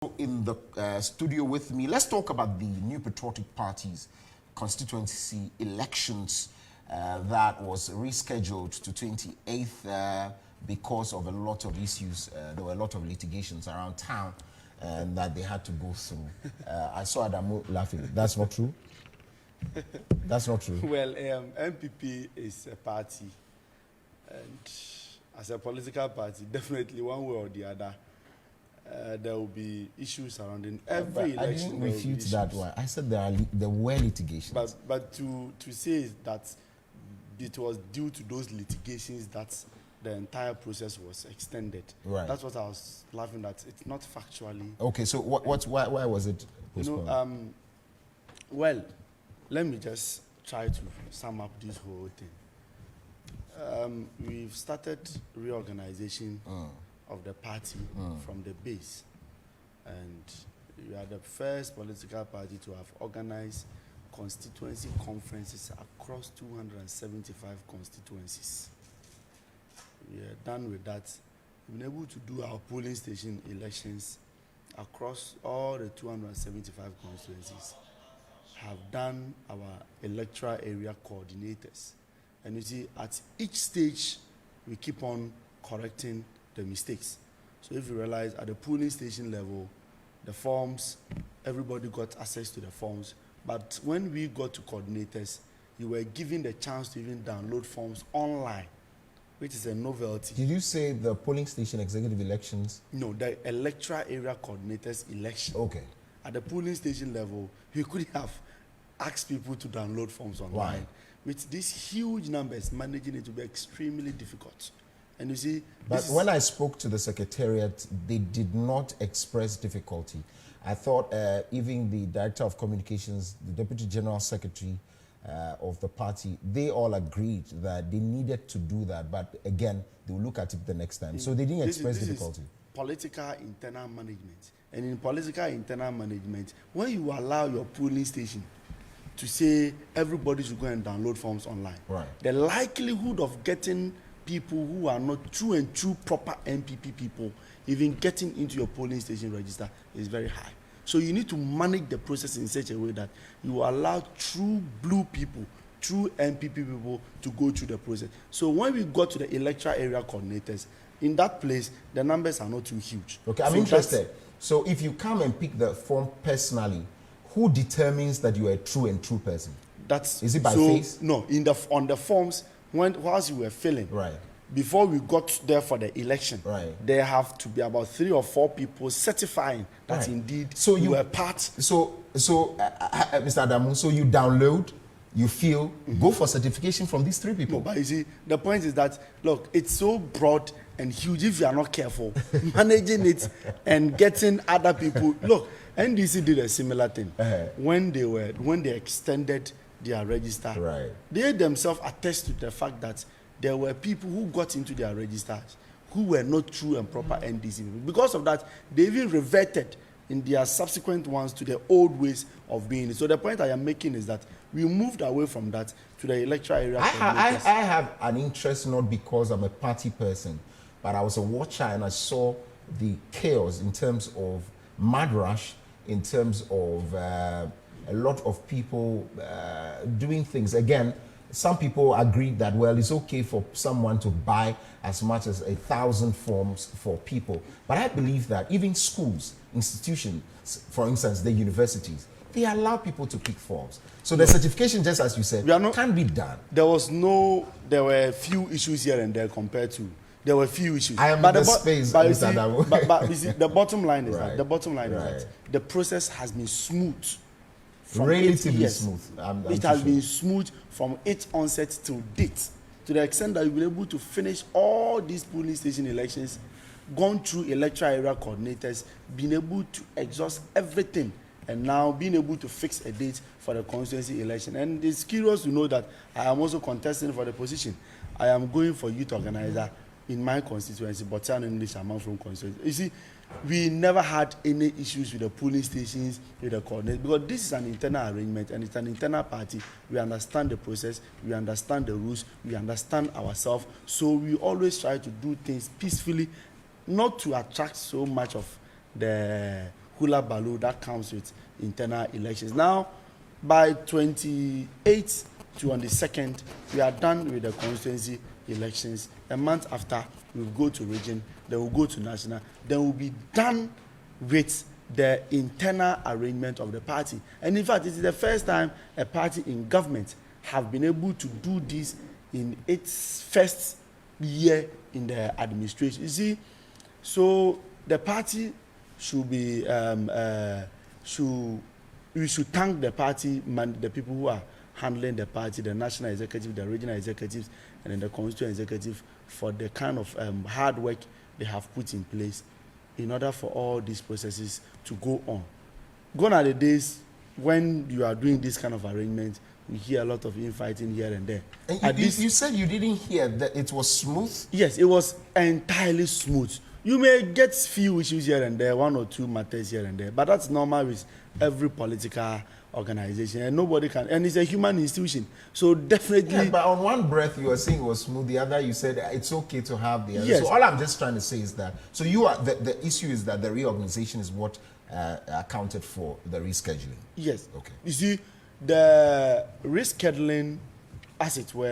In the studio with me, let's talk about the New Patriotic Party's constituency elections that was rescheduled to 28th because of a lot of issues. There were a lot of litigations around town that they had to go through. I saw Adamu laughing. That's not true? That's not true? Well, NPP is a party, and as a political party, definitely one way or the other, there will be issues surrounding every election. I didn't refute that one. I said there were litigations. But to say that it was due to those litigations that the entire process was extended. Right. That's what I was laughing at. It's not factually. Okay, so why was it postponed? Well, let me just try to sum up this whole thing. We've started reorganization of the party from the base, and we are the first political party to have organized constituency conferences across 275 constituencies. We are done with that. We've been able to do our polling station elections across all the 275 constituencies. Have done our electoral area coordinators. And you see, at each stage, we keep on correcting the mistakes. So if you realize at the polling station level, the forms, everybody got access to the forms. But when we got to coordinators, you were given the chance to even download forms online, which is a novelty. Did you say the polling station executive elections? No, the electoral area coordinators election. Okay. At the polling station level, we could have asked people to download forms online. Why? With these huge numbers, managing it will be extremely difficult. And you see, but when I spoke to the secretariat, they did not express difficulty. I thought even the director of communications, the deputy general secretary of the party, they all agreed that they needed to do that. But again, they will look at it the next time. So they didn't express difficulty. Is political internal management. And in political internal management, when you allow your polling station to say everybody should go and download forms online, right, the likelihood of getting people who are not true and true proper NPP people even getting into your polling station register is very high. So you need to manage the process in such a way that you allow true blue people, true NPP people to go through the process. So when we got to the electoral area coordinators, in that place, the numbers are not too huge. Okay, I'm interested. So if you come and pick the form personally, who determines that you are a true and true person? Is it by face? No, on the forms, whilst you were filling, right, before we got there for the election, right, there have to be about 3 or 4 people certifying that right, indeed so you were part. So Mr. Adamu, so you download, you fill, go for certification from these 3 people. No, but you see, the point is that, look, it's so broad and huge if you are not careful managing it and getting other people. Look, NDC did a similar thing when they extended their register. Right. They themselves attest to the fact that there were people who got into their registers who were not true and proper NDC people. Because of that, they even reverted in their subsequent ones to the old ways of being. So the point I am making is that we moved away from that to the electoral area. I have an interest, not because I'm a party person, but I was a watcher and I saw the chaos in terms of mad rush, in terms of a lot of people doing things. Again, some people agreed that, well, it's okay for someone to buy as much as 1,000 forms for people. But I believe that even schools, institutions, for instance, the universities, they allow people to pick forms. So the certification, just as you said, can be done. There were a few issues here and there compared to, there were a few issues. I am in the space, Mr. Adamu. But you see, the bottom line is right, that the process has been smooth. Relatively smooth. It has been smooth from its onset to date, to the extent that you've been able to finish all these polling station elections, gone through electoral area coordinators, been able to exhaust everything, and now being able to fix a date for the constituency election. And it's curious to know that I am also contesting for the position. I am going for youth organizer in my constituency, Botan English among from constituency. You see, we never had any issues with the polling stations, with the coordinates, because this is an internal arrangement and it's an internal party. We understand the process, we understand the rules, we understand ourselves. So we always try to do things peacefully, not to attract so much of the hula baloo that comes with internal elections. Now, by 28th to on the 2nd, we are done with the constituency elections. A month after, we'll go to region, then we'll go to national, then we'll be done with the internal arrangement of the party. And in fact, it is the first time a party in government have been able to do this in its first year in the administration. You see, so the party should be we should thank the party the people who are handling the party, the national executive, the regional executives, and then the constituent executive for the kind of hard work they have put in place in order for all these processes to go on. Gone are the days when you are doing this kind of arrangement, we hear a lot of infighting here and there. And you said you didn't hear that it was smooth? Yes, it was entirely smooth. You may get few issues here and there, one or two matters here and there, but that's normal with every political organization, and nobody can, and it's a human institution, so definitely. Yeah, but on one breath you were saying it was smooth, the other you said it's okay to have the other. Yes. So all I'm just trying to say is that, so you are, the issue is that the reorganization is what accounted for the rescheduling. Yes. Okay. You see, the rescheduling, as it were,